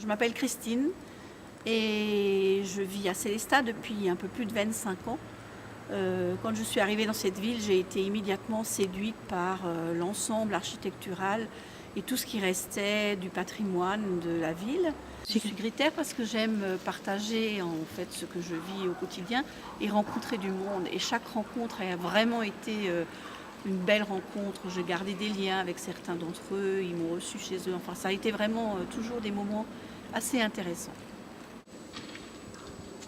Je m'appelle Christine et je vis à Sélestat depuis un peu plus de 25 ans. Quand je suis arrivée dans cette ville, j'ai été immédiatement séduite par l'ensemble architectural et tout ce qui restait du patrimoine de la ville. Je suis grétaire parce que j'aime partager en fait ce que je vis au quotidien et rencontrer du monde. Et chaque rencontre a vraiment été une belle rencontre. J'ai gardé des liens avec certains d'entre eux, ils m'ont reçu chez eux. Enfin, ça a été vraiment toujours des moments assez intéressants.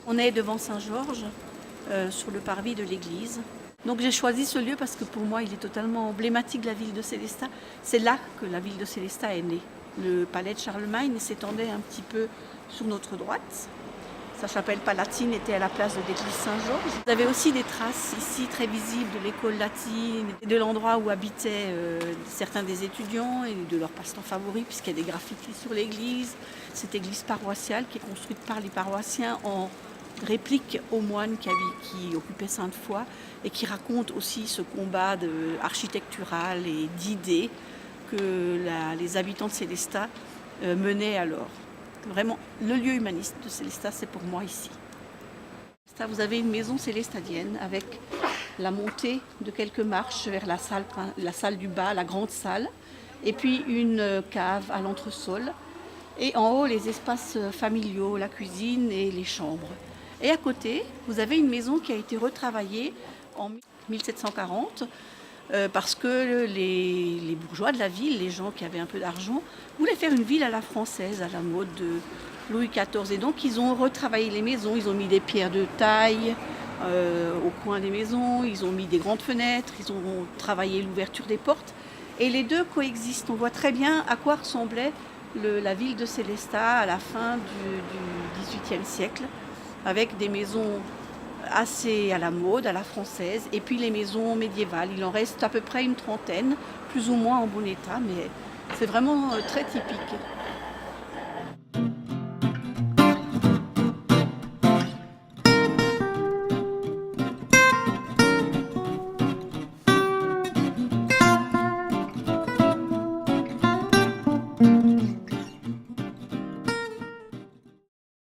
On est devant Saint-Georges, sur le parvis de l'église. Donc j'ai choisi ce lieu parce que pour moi il est totalement emblématique de la ville de Sélestat. C'est là que la ville de Sélestat est née. Le palais de Charlemagne s'étendait un petit peu sur notre droite. Sa chapelle palatine était à la place de l'église Saint-Georges. Vous avez aussi des traces ici très visibles de l'école latine, de l'endroit où habitaient certains des étudiants et de leurs passe-temps favoris, puisqu'il y a des graffitis sur l'église. Cette église paroissiale qui est construite par les paroissiens en réplique aux moines qui occupaient Sainte-Foy et qui raconte aussi ce combat architectural et d'idées que les habitants de Sélestat menaient alors. Vraiment, le lieu humaniste de Sélestat, c'est pour moi ici. Vous avez une maison célestadienne avec la montée de quelques marches vers la salle du bas, la grande salle, et puis une cave à l'entresol, et en haut les espaces familiaux, la cuisine et les chambres. Et à côté, vous avez une maison qui a été retravaillée en 1740 parce que les bourgeois de la ville, les gens qui avaient un peu d'argent, voulaient faire une ville à la française, à la mode de Louis XIV. Et donc ils ont retravaillé les maisons, ils ont mis des pierres de taille au coin des maisons, ils ont mis des grandes fenêtres, ils ont travaillé l'ouverture des portes. Et les deux coexistent. On voit très bien à quoi ressemblait la ville de Sélestat à la fin du XVIIIe siècle, avec des maisons assez à la mode, à la française, et puis les maisons médiévales. Il en reste à peu près une trentaine, plus ou moins en bon état, mais c'est vraiment très typique.